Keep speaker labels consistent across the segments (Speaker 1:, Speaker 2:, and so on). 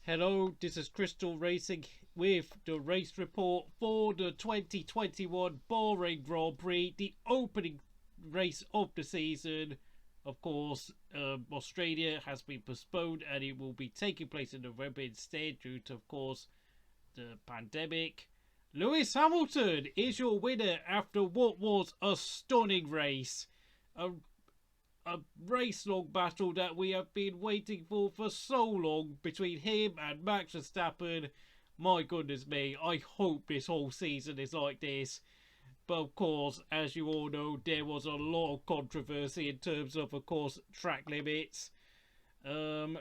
Speaker 1: Hello, this is Crystal Racing with the race report for the 2021 Bahrain Grand Prix, the opening race of the season. Of course, Australia has been postponed and it will be taking place in November instead due to, of course, the pandemic. Lewis Hamilton is your winner after what was a stunning race. A a race long battle that we have been waiting for so long between him and Max Verstappen. My goodness me, I hope this whole season is like this. But of course, as you all know, there was a lot of controversy in terms of course, track limits. Um,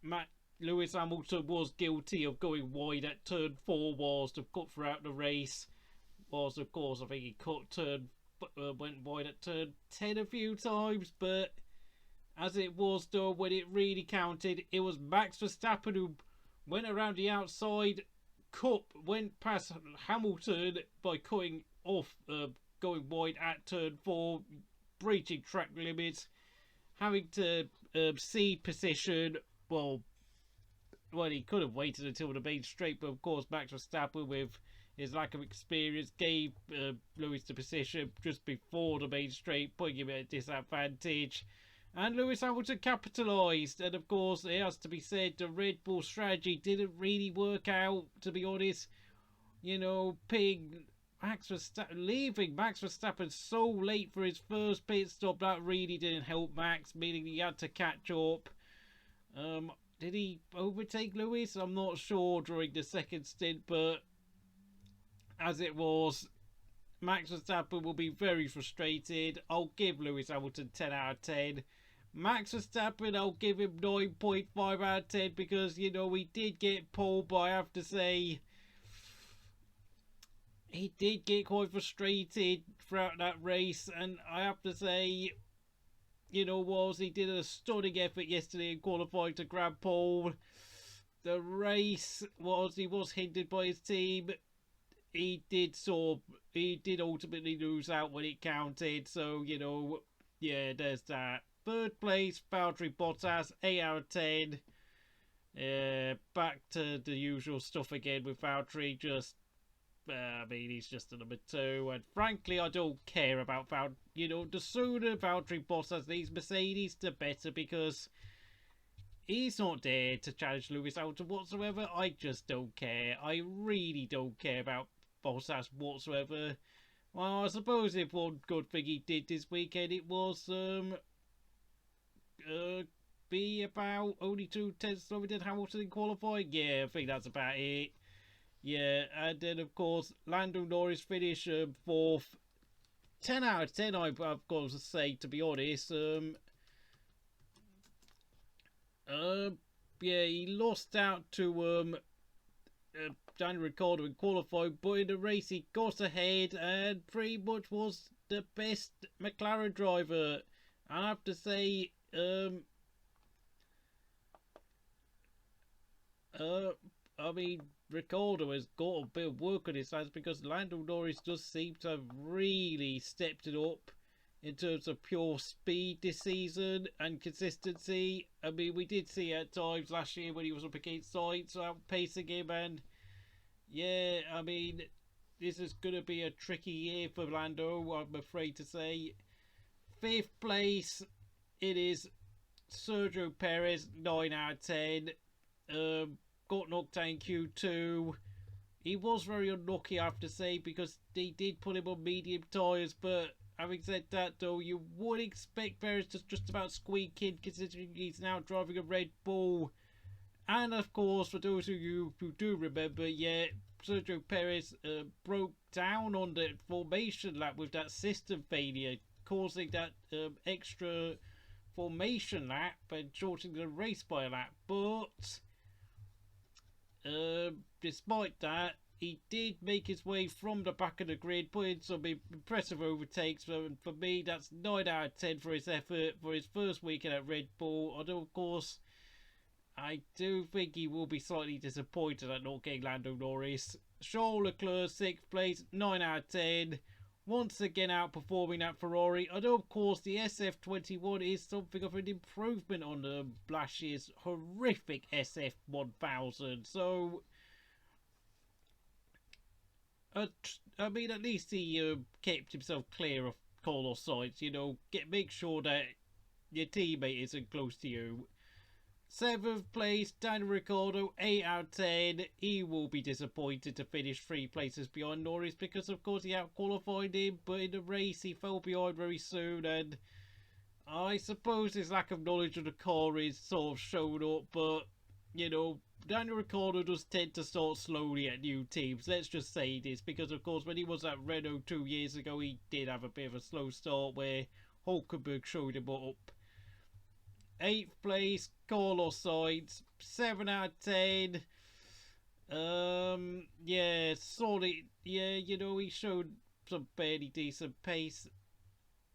Speaker 1: Matt Lewis Hamilton was guilty of going wide at turn 4 whilst of cut throughout the race. Was of course, I think he went wide at turn 10 a few times, but as it was though, when it really counted, it was Max Verstappen who went around the outside, went past Hamilton by cutting off, going wide at turn 4, breaching track limits, having to cede position. Well, he could have waited until the main straight, but of course, Max Verstappen, with his lack of experience, gave Lewis the position just before the main straight, putting him at a disadvantage. And Lewis Hamilton capitalised. And of course, it has to be said, the Red Bull strategy didn't really work out, to be honest. You know, leaving Max Verstappen so late for his first pit stop, that really didn't help Max, meaning he had to catch up. Did he overtake Lewis? I'm not sure during the second stint, but as it was, Max Verstappen will be very frustrated. I'll give Lewis Hamilton 10 out of 10. Max Verstappen, I'll give him 9.5 out of 10 because, you know, he did get pulled, but I have to say, he did get quite frustrated throughout that race, and I have to say, you know, he did a stunning effort yesterday in qualifying to grab pole. The race he was hindered by his team. He did ultimately lose out when it counted. So, you know, yeah, there's that. Third place, Valtteri Bottas, 8 out of 10. Back to the usual stuff again with Valtteri. He's just a number 2, and frankly, I don't care about Valtteri. You know, the sooner Valtteri Bottas leaves Mercedes, the better, because he's not there to challenge Lewis Hamilton whatsoever. I just don't care. I really don't care about Bottas whatsoever. Well, I suppose if one good thing he did this weekend, it was be about only 2/10 slower than Hamilton in qualifying. Yeah, I think that's about it. Yeah, and then of course Lando Norris finished 4th. 10 out of 10, I've got to say, to be honest. Yeah, he lost out to Daniel Ricciardo in qualifying, but in the race he got ahead and pretty much was the best McLaren driver. I have to say, I mean, Ricciardo has got a bit of work on his hands because Lando Norris does seem to have really stepped it up in terms of pure speed this season and consistency. I mean, we did see at times last year when he was up against Sainz outpacing him, and yeah, I mean, this is going to be a tricky year for Lando, I'm afraid to say. 5th place, it is Sergio Perez, 9 out of 10. Got knocked out in Q2. He was very unlucky, I have to say, because they did put him on medium tyres, but having said that, though, you would expect Perez to just about squeak in, considering he's now driving a Red Bull. And of course, for those of you who do remember, yeah, Sergio Perez broke down on the formation lap with that system failure, causing that extra formation lap and shortening the race by a lap. But despite that, he did make his way from the back of the grid, put in some impressive overtakes. For me, that's 9 out of 10 for his effort for his first weekend at Red Bull. Although, of course, I do think he will be slightly disappointed at not getting Lando Norris. Charles Leclerc, 6th place, 9 out of 10. once again outperforming that Ferrari. Although, of course, the SF21 is something of an improvement on the last year's horrific SF1000. So, I mean, at least he kept himself clear of Carlos Sainz. Make sure that your teammate isn't close to you. 7th place, Daniel Ricciardo, 8 out of 10. He will be disappointed to finish 3 places behind Norris because, of course, he out-qualified him, but in the race he fell behind very soon, and I suppose his lack of knowledge of the car is sort of shown up, but, Daniel Ricciardo does tend to start slowly at new teams. Let's just say this, because, of course, when he was at Renault 2 years ago, he did have a bit of a slow start where Hulkenberg showed him up. 8th place, Carlos Sainz, 7 out of 10. Yeah, solid. Yeah, he showed some fairly decent pace.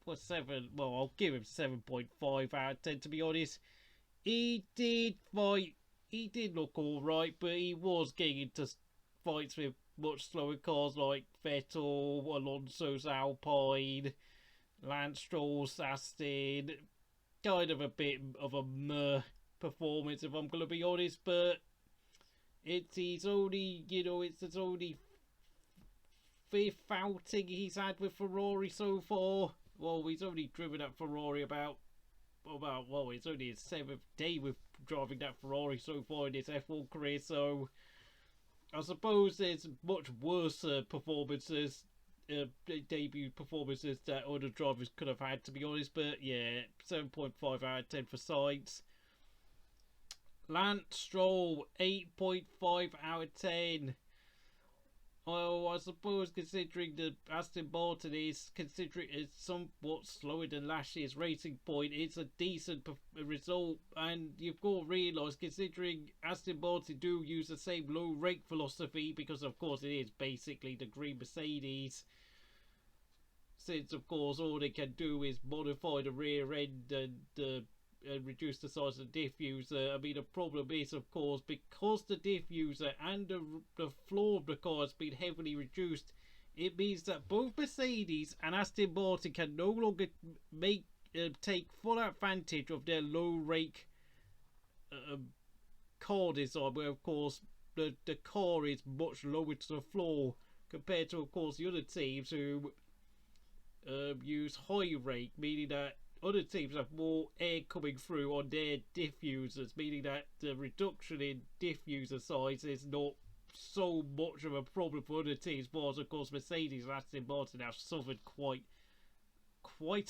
Speaker 1: Well, I'll give him 7.5 out of 10, to be honest. He did fight. He did look alright, but he was getting into fights with much slower cars like Vettel, Alonso's Alpine, Lance Stroll's Aston. Kind of a bit of a meh performance, if I'm going to be honest, but it's his only 5th outing he's had with Ferrari so far. Well, he's only driven that Ferrari it's only his 7th day with driving that Ferrari so far in his F1 career, so I suppose there's much worse performances, debut performances that other drivers could have had, to be honest, but yeah, 7.5 out of 10 for Sainz. Lance Stroll, 8.5 out of 10. Well, I suppose considering the Aston Martin is somewhat slower than last year's Racing Point, it's a decent result, and you've got to realise, considering Aston Martin do use the same low rake philosophy, because of course it is basically the green Mercedes, since of course all they can do is modify the rear end and reduce the size of the diffuser. I mean, the problem is, of course, because the diffuser and the floor of the car has been heavily reduced, it means that both Mercedes and Aston Martin can no longer take full advantage of their low rake car design, where of course the car is much lower to the floor compared to, of course, the other teams who use high rake, meaning that other teams have more air coming through on their diffusers, meaning that the reduction in diffuser size is not so much of a problem for other teams, whereas of course Mercedes and Aston Martin have suffered quite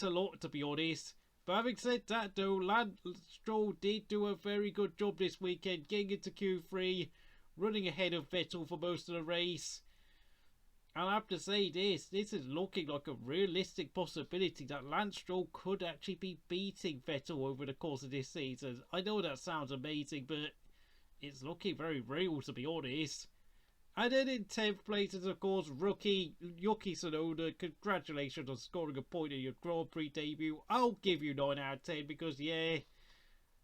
Speaker 1: a lot, to be honest. But having said that though, Lance Stroll did do a very good job this weekend, getting into Q3, running ahead of Vettel for most of the race. And I have to say this is looking like a realistic possibility that Lance Stroll could actually be beating Vettel over the course of this season. I know that sounds amazing, but it's looking very real, to be honest. And then in 10th place is, of course, rookie Yuki Tsunoda. Congratulations on scoring a point in your Grand Prix debut. I'll give you 9 out of 10 because, yeah,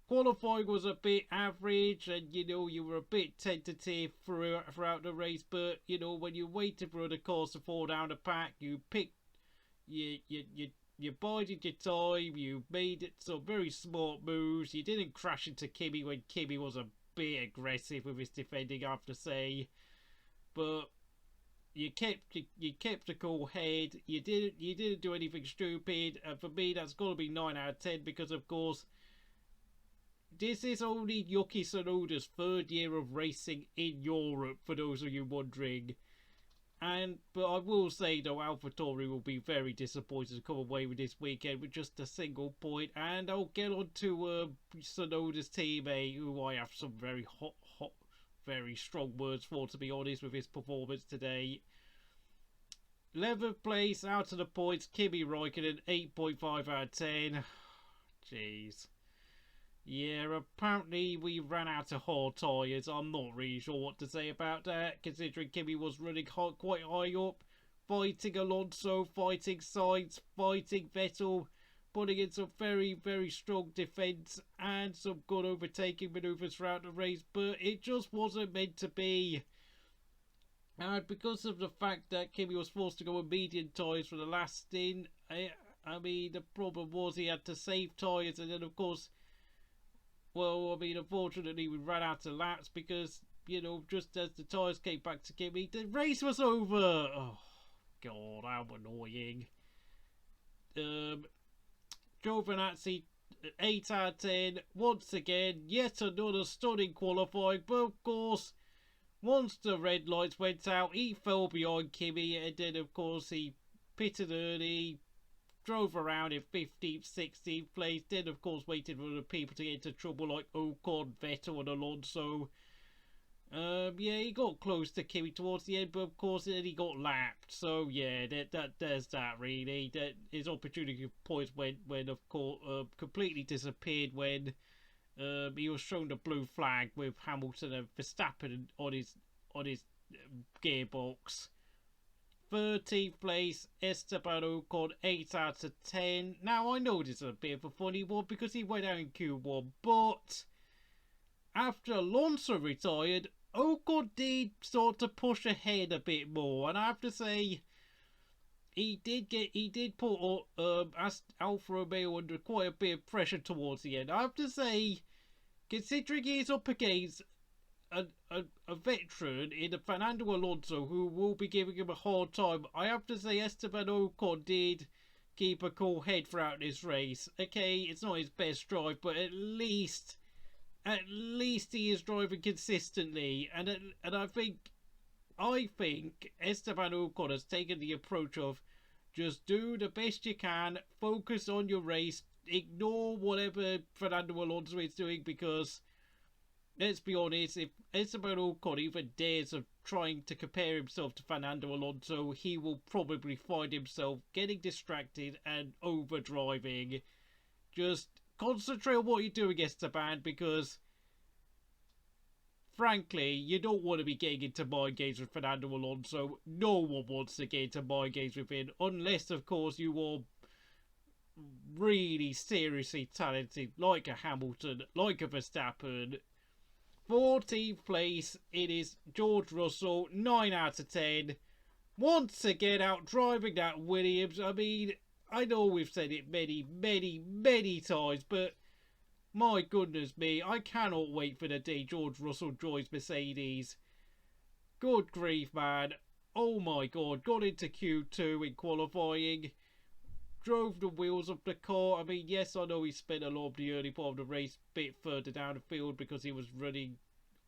Speaker 1: qualifying was a bit average, and you were a bit tentative throughout the race. But when you waited for other cars to fall down the pack, you bided your time. You made some very smart moves. You didn't crash into Kimi when Kimi was a bit aggressive with his defending, I have to say. But you kept a cool head. You didn't do anything stupid, and for me that's got to be 9 out of 10 because, of course, this is only Yuki Tsunoda's 3rd year of racing in Europe, for those of you wondering. But I will say, though, AlphaTauri will be very disappointed to come away with this weekend with just a single point. And I'll get on to Tsunoda's teammate, who I have some very very strong words for, to be honest, with his performance today. 11th place, out of the points, Kimi Räikkönen, 8.5 out of 10. Jeez. Yeah, apparently we ran out of hard tyres. I'm not really sure what to say about that, considering Kimi was running quite high up, fighting Alonso, fighting Sainz, fighting Vettel, putting in some very, very strong defence and some good overtaking manoeuvres throughout the race, but it just wasn't meant to be. And because of the fact that Kimi was forced to go with medium tyres for the last stint, I mean, the problem was he had to save tyres, and then of course, well, I mean, unfortunately, we ran out of laps because, you know, just as the tyres came back to Kimi, the race was over. Oh, God, how annoying. Um, Giovinazzi, 8 out of 10. Once again, yet another stunning qualifying, but of course, once the red lights went out, he fell behind Kimi, and then, of course, he pitted early, drove around in 15th, 16th place, then, of course, waited for the people to get into trouble like Ocon, Vettel, and Alonso. Yeah, he got close to Kimi towards the end, but of course, then he got lapped. So yeah, there's that really. That his opportunity points when of course completely disappeared when he was shown the blue flag with Hamilton and Verstappen on his gearbox. 13th place, Esteban Ocon, 8 out of 10. Now, I know this is a bit of a funny one because he went out in Q1, but after Alonso retired, Ocon did start to push ahead a bit more, and I have to say, he did put Alfa Romeo under quite a bit of pressure towards the end. I have to say, considering he's up against a veteran in Fernando Alonso who will be giving him a hard time, I have to say Esteban Ocon did keep a cool head throughout this race. Okay, it's not his best drive, but at least he is driving consistently, and I think Esteban Ocon has taken the approach of just do the best you can, focus on your race, ignore whatever Fernando Alonso is doing, because let's be honest, if Esteban Ocon even dares of trying to compare himself to Fernando Alonso, he will probably find himself getting distracted and overdriving. Just concentrate on what you're doing, Esteban, because frankly, you don't want to be getting into mind games with Fernando Alonso. No one wants to get into mind games with him, unless, of course, you are really seriously talented, like a Hamilton, like a Verstappen. 14th place, it is George Russell, 9 out of 10. Once again, out driving that Williams. I mean, I know we've said it many times, but my goodness me, I cannot wait for the day George Russell joins Mercedes. Good grief, man. Oh my god, got into Q2 in qualifying. Drove the wheels of the car. I mean, yes, I know he spent a lot of the early part of the race a bit further down the field because he was running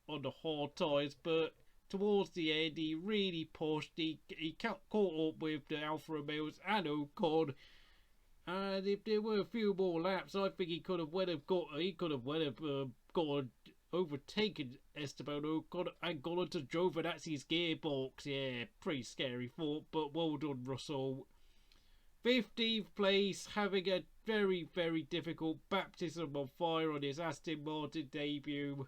Speaker 1: on the hard tyres, but towards the end, he really pushed. He caught up with the Alfa Romeos and Ocon. And if there were a few more laps, I think he could have overtaken Esteban Ocon and gone onto Giovinazzi's gearbox. Yeah, pretty scary thought, but well done, Russell. 15th place, having a very difficult baptism of fire on his Aston Martin debut.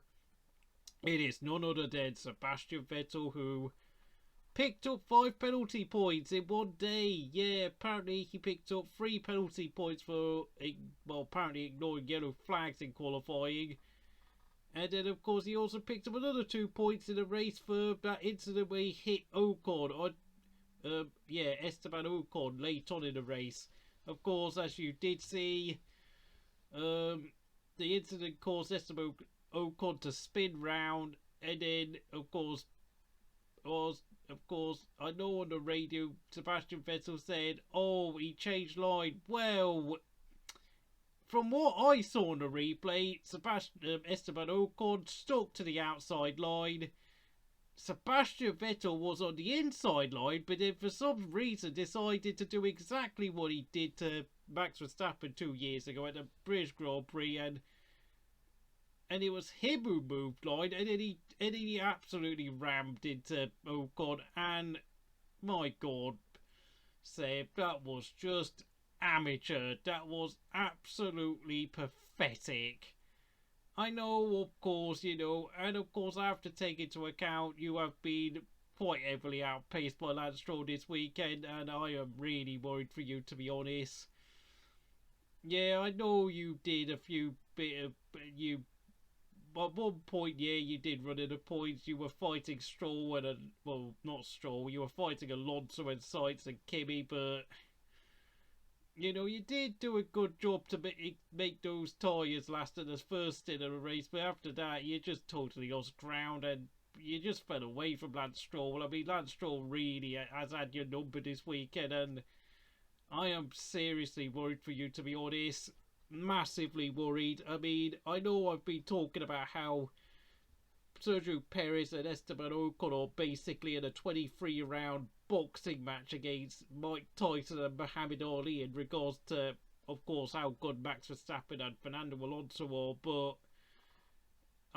Speaker 1: It is none other than Sebastian Vettel, who picked up 5 penalty points in one day. Yeah, apparently he picked up 3 penalty points for, well, apparently ignoring yellow flags in qualifying. And then, of course, he also picked up another 2 points in the race for that incident where he hit Ocon. Esteban Ocon late on in the race. Of course, as you did see, the incident caused Esteban Ocon to spin round, and then, of course, I know on the radio, Sebastian Vettel said, "Oh, he changed line." Well, from what I saw on the replay, Esteban Ocon stuck to the outside line. Sebastian Vettel was on the inside line, but then for some reason decided to do exactly what he did to Max Verstappen 2 years ago at the British Grand Prix, and it was him who moved line, and then he absolutely rammed into Ocon, and my god, Seb, that was just amateur. That was absolutely pathetic. I know, of course, and of course I have to take into account you have been quite heavily outpaced by Lance Stroll this weekend, and I am really worried for you, to be honest. Yeah, I know you did a few bit of, you at one point, yeah, you did run out of points. You were fighting Stroll and well, not Stroll. You were fighting Alonso and Sainz and Kimi, but you know you did do a good job to make those tyres last in the first stint of the race. But after that, you just totally lost ground and you just fell away from Lance Stroll. I mean, Lance Stroll really has had your number this weekend, and I am seriously worried for you, to be honest. Massively worried. I mean, I know I've been talking about how Sergio Perez and Esteban Ocon are basically in a 23-round boxing match against Mike Tyson and Muhammad Ali in regards to, of course, how good Max Verstappen and Fernando Alonso are, but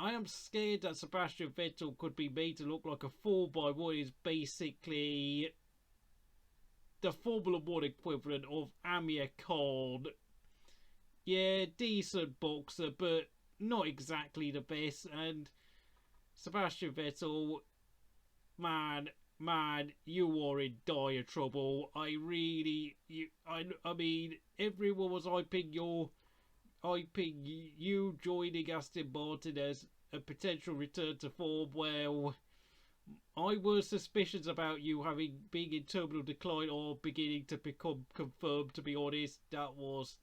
Speaker 1: I am scared that Sebastian Vettel could be made to look like a fool by what is basically the Formula 1 equivalent of Amir Khan. Yeah, decent boxer, but not exactly the best. And Sebastian Vettel, man, you are in dire trouble. I mean, everyone was hyping you joining Aston Martin as a potential return to form. Well, I was suspicious about you being in terminal decline or beginning to become confirmed. To be honest, that was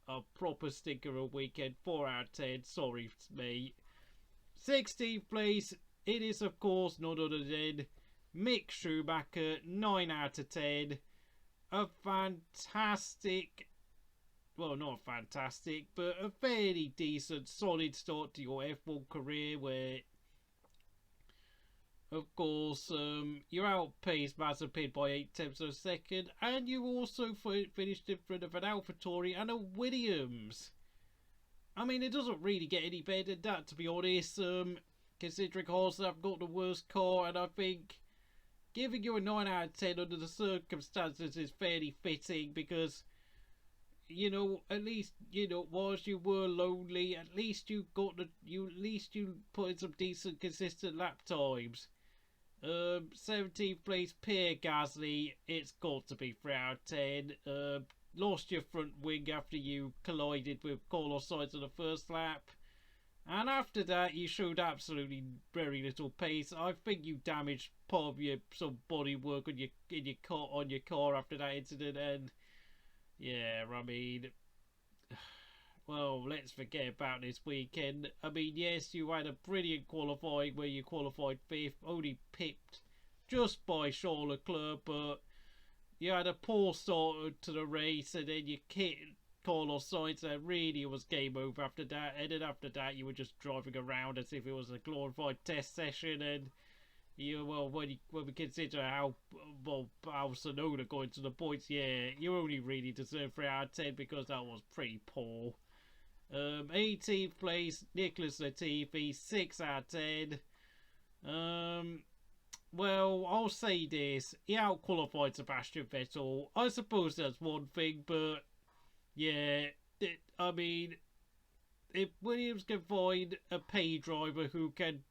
Speaker 1: a proper stinker of weekend. 4 out of 10. Sorry, mate. 16th place. It is, of course, none other than Mick Schumacher. 9 out of 10. A fantastic, well, not fantastic, but a fairly decent, solid start to your F1 career, where, of course, you outpaced Mazepin by 8 tenths of a second, and you also finished in front of an AlphaTauri and a Williams. I mean, it doesn't really get any better than that, to be honest, considering Haas have got the worst car, and I think giving you a 9 out of 10 under the circumstances is fairly fitting, because, you know, at least, you know, whilst you were lonely, at least you put in some decent, consistent lap times. 17th place, Pierre Gasly. It's got to be 3 out of 10. Lost your front wing after you collided with Carlos Sainz on the first lap. And after that, you showed absolutely very little pace. I think you damaged part of some bodywork on your car after that incident. And yeah, I mean, well, let's forget about this weekend. I mean, yes, you had a brilliant qualifying where you qualified 5th, only pipped just by Charles Leclerc, but you had a poor start to the race, and then you hit Carlos Sainz, and really it was game over after that. And then after that, you were just driving around as if it was a glorified test session. And when we consider how Tsunoda got into the points, yeah, you only really deserve 3 out of 10 because that was pretty poor. 18th place, Nicholas Latifi, 6 out of 10. Well, I'll say this. He out-qualified Sebastian Vettel. I suppose that's one thing, but yeah, I mean, if Williams can find a pay driver who can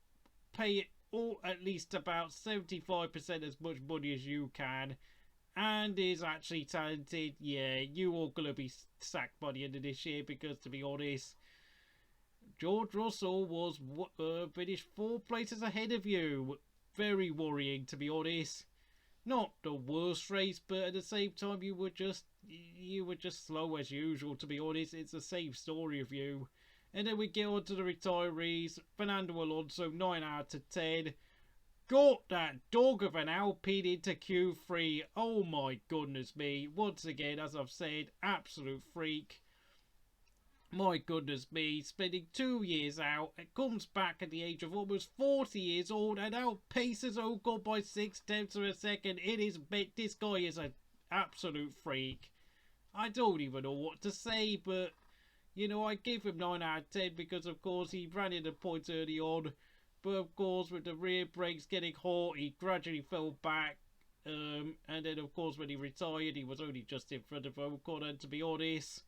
Speaker 1: pay it or at least about 75% as much money as you can, and is actually talented, yeah, you are going to be sacked by the end of this year, because, to be honest, George Russell was finished 4 places ahead of you. Very worrying, to be honest. Not the worst race, but at the same time, you were just slow as usual, to be honest. It's the same story of you. And then we get on to the retirees. Fernando Alonso, 9 out of 10. Got that dog of an Alpine into Q3. Oh my goodness me. Once again, as I've said, absolute freak. My goodness me, spending 2 years out, it comes back at the age of almost 40 years old and outpaces Ocon by 6 tenths of a second. This guy is an absolute freak. I don't even know what to say, but, you know, I gave him 9 out of 10 because, of course, he ran into points early on. But, of course, with the rear brakes getting hot, he gradually fell back. And then, of course, when he retired, he was only just in front of Ocon, and to be honest,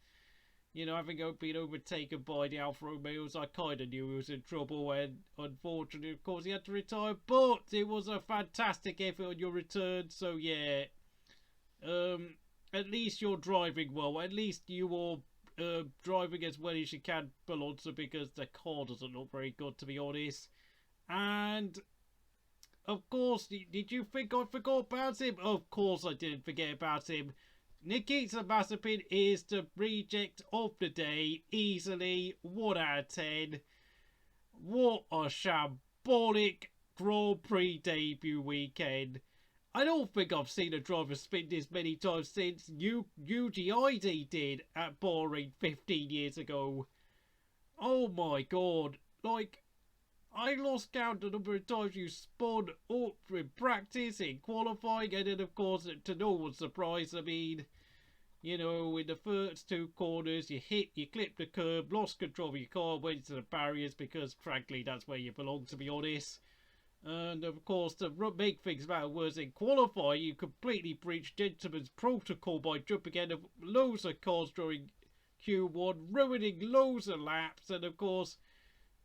Speaker 1: you know, having been overtaken by the Alfa Romeos, I kind of knew he was in trouble, and unfortunately, of course, he had to retire. But it was a fantastic effort on your return, so yeah. At least you're driving well. At least you are driving as well as she can, Alonso, because the car doesn't look very good, to be honest. And of course, did you think I forgot about him? Of course I didn't forget about him. Nikita Mazepin is the reject of the day, easily 1 out of 10. What a shambolic Grand Prix debut weekend. I don't think I've seen a driver spin this many times since Yuji ID did at Bahrain 15 years ago. Oh my god. Like, I lost count the number of times you spun up in practice, in qualifying, and then of course, to no one's surprise, I mean, you know, in the first 2 corners, you clipped the curb, lost control of your car, went to the barriers, because frankly, that's where you belong, to be honest. And of course, to make things matter worse, in qualifying, you completely breached gentleman's protocol by jumping out of loads of cars during Q1, ruining loads of laps, and of course,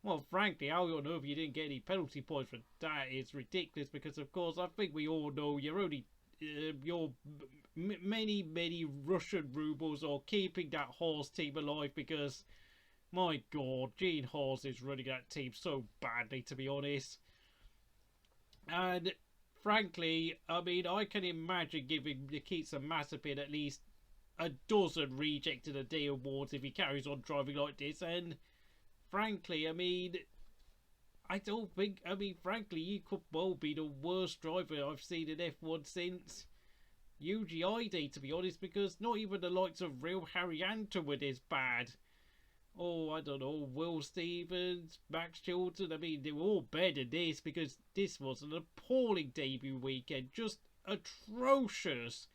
Speaker 1: well, frankly, how on earth you didn't get any penalty points for that is ridiculous, because of course, I think we all know you're only many Russian rubles are keeping that Haas team alive, because my god, Gene Haas is running that team so badly, to be honest. And frankly, I mean, I can imagine giving Nikita Mazepin at least a dozen rejected a day awards if he carries on driving like this. And frankly, I mean, I don't think, I mean, frankly, he could well be the worst driver I've seen in F1 since Yuji ID, to be honest, because not even the likes of real Haryanto were this bad. Oh, I don't know, Will Stevens, Max Chilton, I mean, they were all better than this, because this was an appalling debut weekend, just atrocious.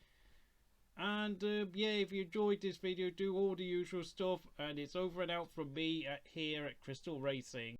Speaker 1: And yeah, if you enjoyed this video, do all the usual stuff, and it's over and out from me here at Crystal Racing.